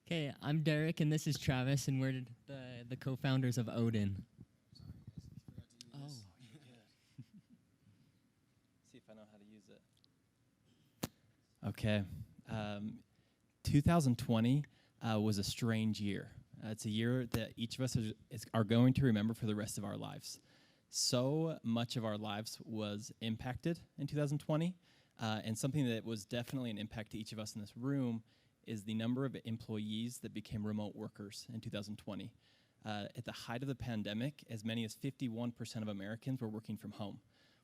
Okay, I'm Derek, and this is Travis, and we're the co-founders of Odyn. Oh, see if I know how to use it. Okay. 2020 was a strange year. It's a year that each of us are going to remember for the rest of our lives. So much of our lives was impacted in 2020, and something that was definitely an impact to each of us in this room is the number of employees that became remote workers in 2020. At the height of the pandemic, as many as 51% of Americans were working from home.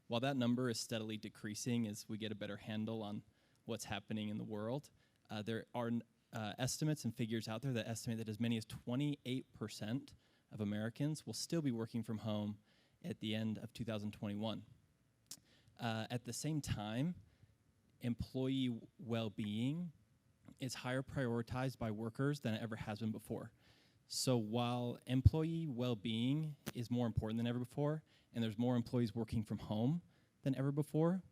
While that number is steadily decreasing as we get a better handle on what's happening in the world, there are estimates and figures out there that estimate that as many as 28% of Americans will still be working from home at the end of 2021. At the same time, employee well-being is higher prioritized by workers than it ever has been before. So while employee well-being is more important than ever before, and there's more employees working from home than ever before,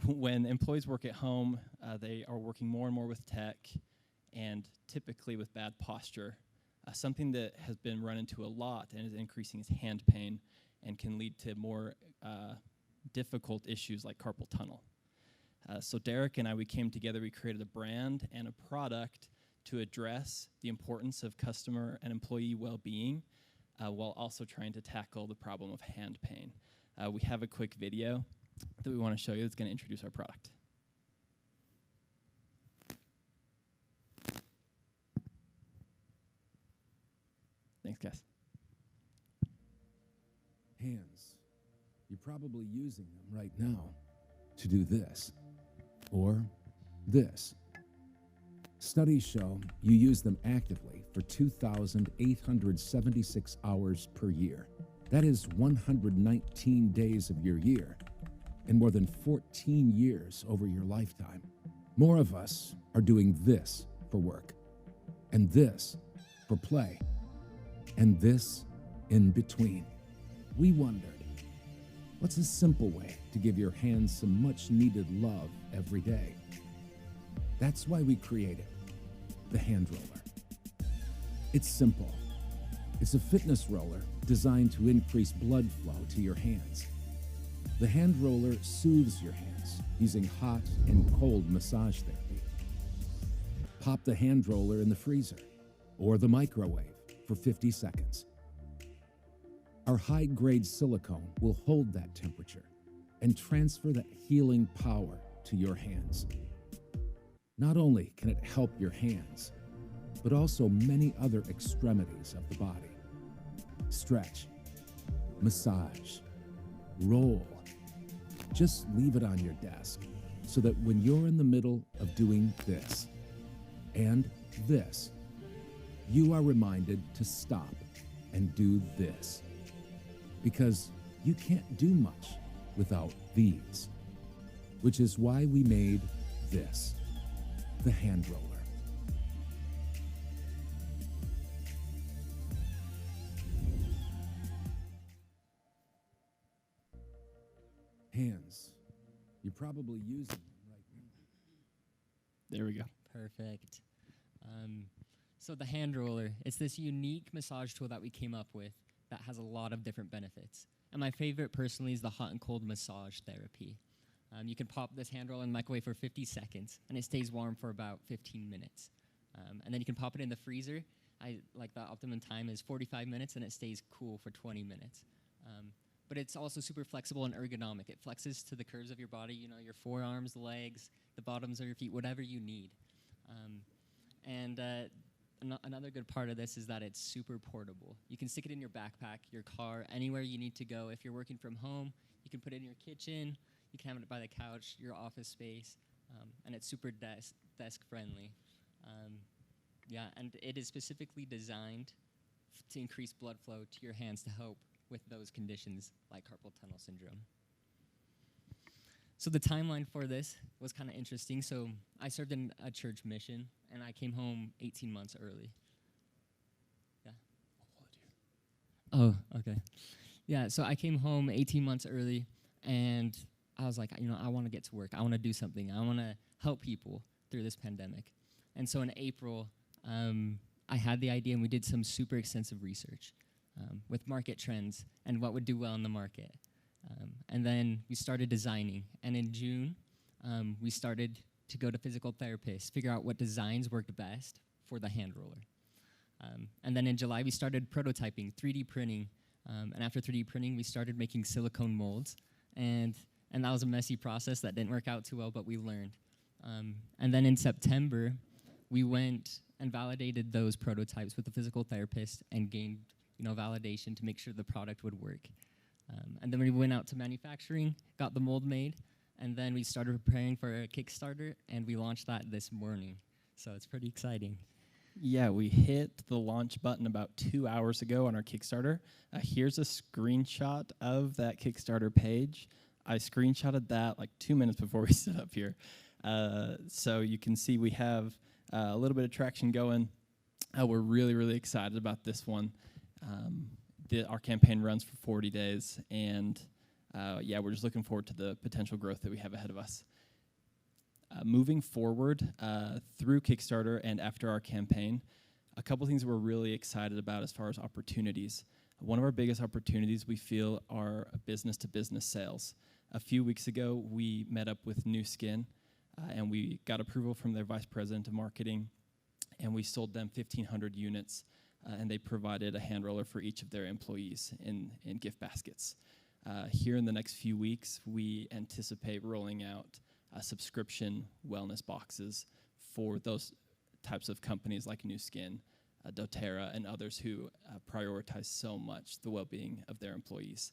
when employees work at home, they are working more and more with tech and typically with bad posture. Something that has been run into a lot and is increasing is hand pain and can lead to more difficult issues like carpal tunnel. So Derek and I, we came together, we created a brand and a product to address the importance of customer and employee well-being while also trying to tackle the problem of hand pain. We have a quick video that we want to show you that's going to introduce our product. Thanks, guys. Hands. You're probably using them right now to do this or this. Studies show you use them actively for 2,876 hours per year. That is 119 days of your year and more than 14 years over your lifetime. More of us are doing this for work and this for play and this in between. We wondered, what's a simple way to give your hands some much needed love every day? That's why we created the hand roller. It's simple. It's a fitness roller designed to increase blood flow to your hands. The hand roller soothes your hands using hot and cold massage therapy. Pop the hand roller in the freezer or the microwave for 50 seconds. Our high-grade silicone will hold that temperature and transfer that healing power to your hands. Not only can it help your hands, but also many other extremities of the body. Stretch, massage, roll. Just leave it on your desk so that when you're in the middle of doing this and this, you are reminded to stop and do this. Because you can't do much without these, which is why we made this, the hand roller. Hands. You're probably using them right now. There we go. Perfect. So the hand roller, it's this unique massage tool that we came up with that has a lot of different benefits. And my favorite personally is the hot and cold massage therapy. You can pop this hand roller in the microwave for 50 seconds, and it stays warm for about 15 minutes. And then you can pop it in the freezer. Like the optimum time is 45 minutes, and it stays cool for 20 minutes. But it's also super flexible and ergonomic. It flexes to the curves of your body, you know, your forearms, legs, the bottoms of your feet, whatever you need. Another good part of this is that it's super portable. You can stick it in your backpack, your car, anywhere you need to go. If you're working from home, you can put it in your kitchen. You can have it by the couch, your office space, and it's super desk friendly. And it is specifically designed to increase blood flow to your hands to help with those conditions like carpal tunnel syndrome. So the timeline for this was kind of interesting. So I served in a church mission, and I came home 18 months early. Yeah. Oh, okay. Yeah, so I came home 18 months early, and I was like, you know, I want to get to work. I want to do something. I want to help people through this pandemic. And so in April, I had the idea, and we did some super extensive research with market trends and what would do well in the market. And then we started designing. And in June, we started to go to physical therapists, figure out what designs worked best for the hand roller. And then in July, we started prototyping, 3D printing. And after 3D printing, we started making silicone molds. And that was a messy process that didn't work out too well, but we learned. And then in September, we went and validated those prototypes with the physical therapist and gained validation to make sure the product would work. And then we went out to manufacturing, got the mold made, and then we started preparing for a Kickstarter, and we launched that this morning. So it's pretty exciting. Yeah, we hit the launch button about 2 hours ago on our Kickstarter. Here's a screenshot of that Kickstarter page. I screenshotted that like 2 minutes before we stood up here. So you can see we have a little bit of traction going. We're really, really excited about this one. Our campaign runs for 40 days, and we're just looking forward to the potential growth that we have ahead of us. Moving forward through Kickstarter and after our campaign, a couple things we're really excited about as far as opportunities. One of our biggest opportunities we feel are business-to-business sales. A few weeks ago, we met up with New Skin, and we got approval from their vice president of marketing, and we sold them 1,500 units, and they provided a hand roller for each of their employees in gift baskets. Here in the next few weeks, we anticipate rolling out subscription wellness boxes for those types of companies like New Skin, doTERRA, and others who prioritize so much the well-being of their employees.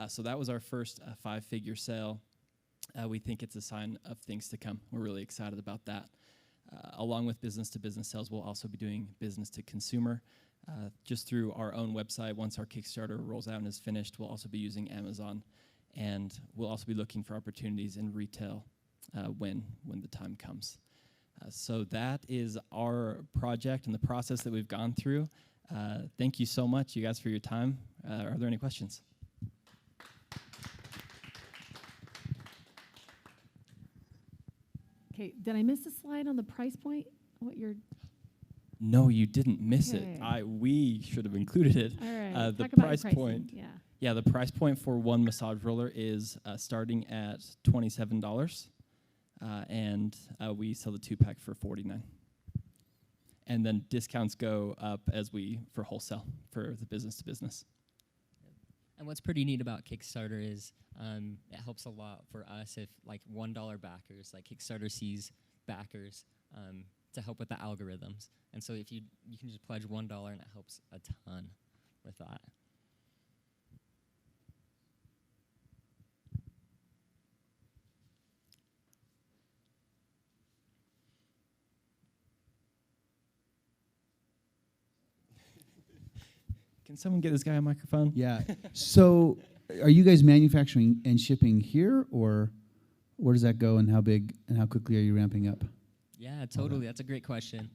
So that was our first 5-figure sale. We think it's a sign of things to come. We're really excited about that. Along with business-to-business sales, we'll also be doing business-to-consumer. Just through our own website, once our Kickstarter rolls out and is finished, we'll also be using Amazon, and we'll also be looking for opportunities in retail when the time comes. So that is our project and the process that we've gone through. Thank you so much, you guys, for your time. Are there any questions? Okay, did I miss a slide on the price point? What you're... No, you didn't miss Okay. it. We should have included it. All right. The talk about price pricing. point. Yeah. Yeah, the price point for one massage roller is starting at $27, and we sell the 2-pack for $49. And then discounts go up for wholesale for the business to business. And what's pretty neat about Kickstarter is it helps a lot for us if like $1 backers, like Kickstarter sees backers to help with the algorithms. And so if you can just pledge $1 and it helps a ton with that. Can someone get this guy a microphone? Yeah. So are you guys manufacturing and shipping here, or where does that go, and how big and how quickly are you ramping up? Yeah, totally. That's a great question.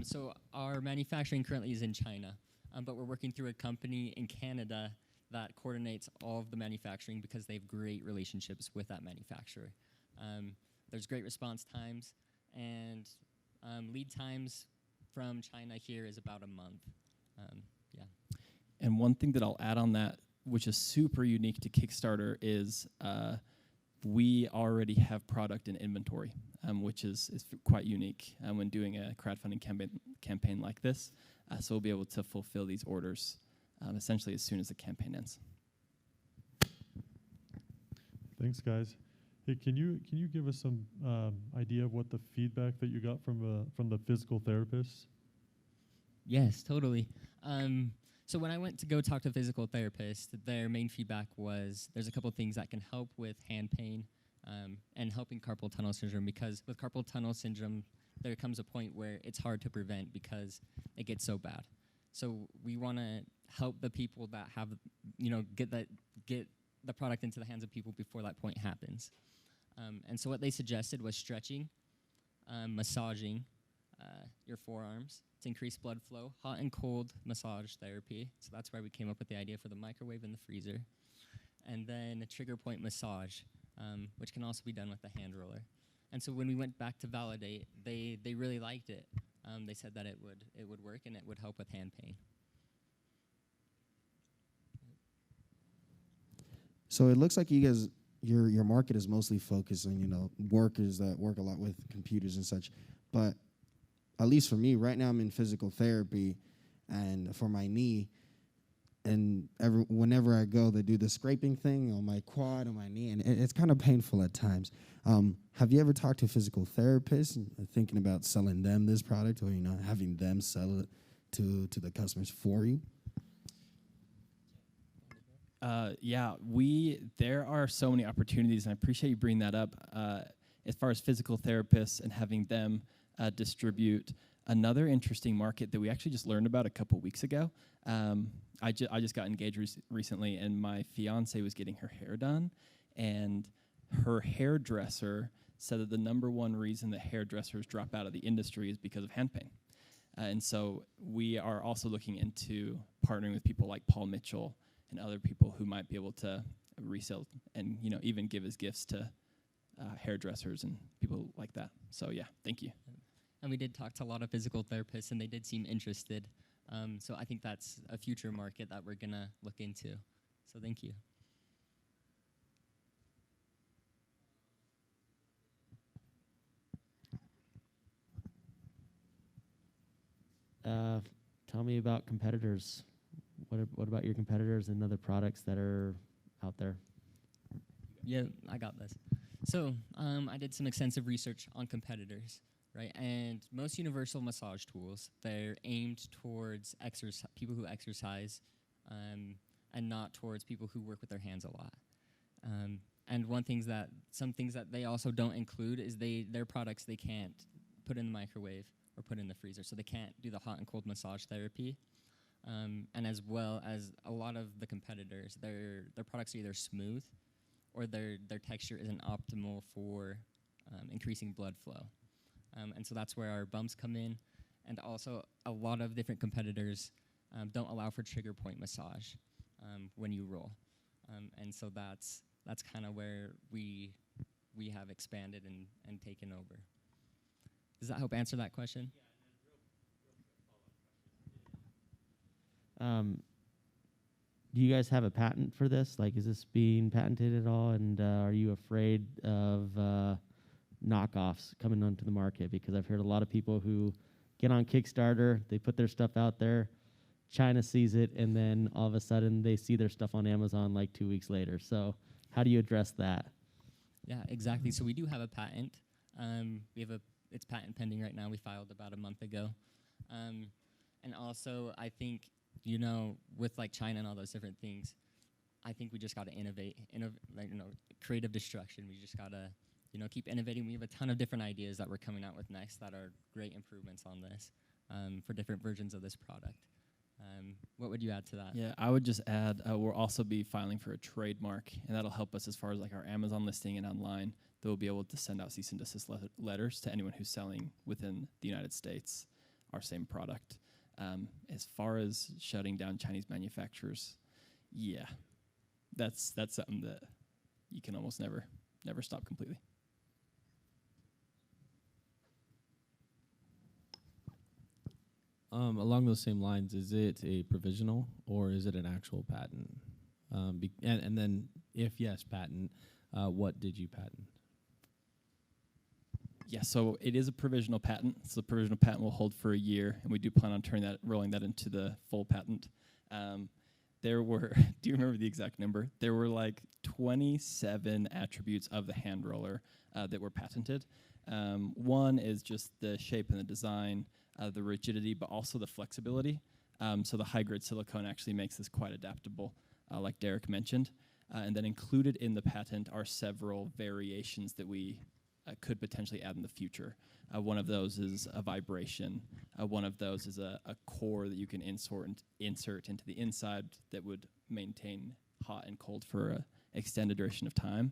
So our manufacturing currently is in China, but we're working through a company in Canada that coordinates all of the manufacturing because they have great relationships with that manufacturer. There's great response times, and lead times from China here is about a month. Yeah. And one thing that I'll add on that, which is super unique to Kickstarter, is we already have product in inventory, which is quite unique when doing a crowdfunding campaign like this. So we'll be able to fulfill these orders essentially as soon as the campaign ends. Thanks, guys. Hey, can you give us some idea of what the feedback that you got from the physical therapists? Yes, totally. So when I went to go talk to a physical therapist, their main feedback was there's a couple things that can help with hand pain and helping carpal tunnel syndrome, because with carpal tunnel syndrome, there comes a point where it's hard to prevent because it gets so bad. So we want to help the people that have, get the product into the hands of people before that point happens. And so what they suggested was stretching, massaging your forearms to increase blood flow, hot and cold massage therapy. So that's why we came up with the idea for the microwave and the freezer. And then a trigger point massage, which can also be done with the hand roller. And so when we went back to validate, they really liked it. they said that it would work and it would help with hand pain. So it looks like you guys, your market is mostly focused on, workers that work a lot with computers and such. But at least for me, right now I'm in physical therapy, and for my knee, and whenever I go, they do the scraping thing on my quad, on my knee, and it's kind of painful at times. Have you ever talked to a physical therapist and thinking about selling them this product, or having them sell it to the customers for you? Yeah, there are so many opportunities, and I appreciate you bringing that up. As far as physical therapists and having them distribute, another interesting market that we actually just learned about a couple weeks ago. I just got engaged recently, and my fiance was getting her hair done, and her hairdresser said that the number one reason that hairdressers drop out of the industry is because of hand pain. And so we are also looking into partnering with people like Paul Mitchell and other people who might be able to resell and even give as gifts to hairdressers and people like that. So yeah, thank you. And we did talk to a lot of physical therapists, and they did seem interested. So I think that's a future market that we're going to look into. So thank you. Tell me about competitors. What about your competitors and other products that are out there? Yeah, I got this. So I did some extensive research on competitors, right? And most universal massage tools, they're aimed towards people who exercise, and not towards people who work with their hands a lot. And some things that they also don't include is their products they can't put in the microwave or put in the freezer, so they can't do the hot and cold massage therapy. And as well as a lot of the competitors, their products are either smooth or their texture isn't optimal for increasing blood flow. And so that's where our bumps come in. And also a lot of different competitors don't allow for trigger point massage when you roll. And so that's kind of where we have expanded and taken over. Does that help answer that question? Do you guys have a patent for this? Like, is this being patented at all? And are you afraid of knockoffs coming onto the market? Because I've heard a lot of people who get on Kickstarter, they put their stuff out there, China sees it, and then all of a sudden they see their stuff on Amazon like 2 weeks later. So how do you address that? Yeah, exactly. So we do have a patent. It's patent pending right now. We filed about a month ago. And also, I think, with like China and all those different things, I think we just got to innovate, creative destruction. We just got to, keep innovating. We have a ton of different ideas that we're coming out with next that are great improvements on this for different versions of this product. What would you add to that? Yeah, I would just add we'll also be filing for a trademark, and that'll help us as far as like our Amazon listing and online. They'll be able to send out cease and desist letters to anyone who's selling within the United States our same product. As far as shutting down Chinese manufacturers, yeah, that's something that you can almost never stop completely. Along those same lines, is it a provisional or is it an actual patent? And then, if yes, patent, what did you patent? Yeah, so it is a provisional patent. So the provisional patent will hold for a year, and we do plan on rolling that into the full patent. There were, do you remember the exact number? There were like 27 attributes of the hand roller that were patented. One is just the shape and the design, the rigidity, but also the flexibility. So the high-grade silicone actually makes this quite adaptable, like Derek mentioned. And then included in the patent are several variations that we could potentially add in the future. One of those is a vibration. One of those is a core that you can insert into the inside that would maintain hot and cold for an extended duration of time.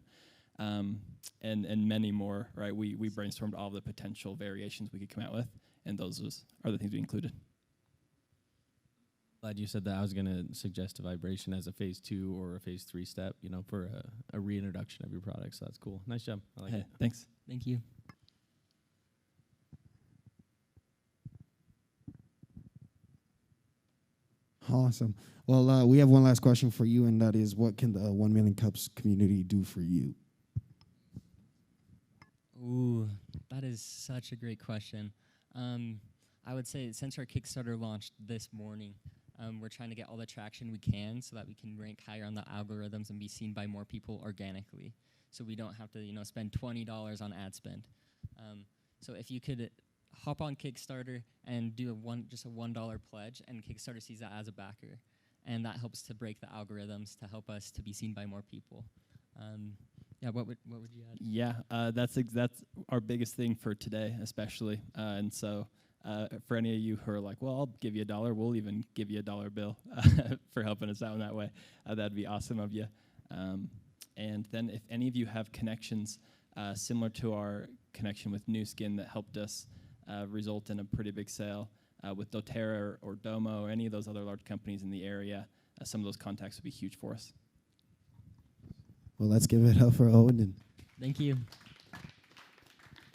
And many more, right? We brainstormed all the potential variations we could come out with, and those are the things we included. Glad you said that. I was going to suggest a vibration as a phase 2 or a phase 3 step, for a reintroduction of your product. So that's cool. Nice job. I like it. Thanks. Thank you. Awesome. Well, we have one last question for you, and that is, what can the 1 Million Cups community do for you? Ooh, that is such a great question. I would say since our Kickstarter launched this morning, we're trying to get all the traction we can so that we can rank higher on the algorithms and be seen by more people organically. So we don't have to, spend $20 on ad spend. So if you could hop on Kickstarter and do just a $1 pledge, and Kickstarter sees that as a backer, and that helps to break the algorithms to help us to be seen by more people. Yeah, what would you add? Yeah, that's our biggest thing for today, especially. And so for any of you who are like, well, I'll give you $1, we'll even give you a $1 bill for helping us out in that way. That'd be awesome of you. And then if any of you have connections similar to our connection with New Skin that helped us result in a pretty big sale with doTERRA or Domo or any of those other large companies in the area, some of those contacts would be huge for us. Well, let's give it up for Odyn. Thank you.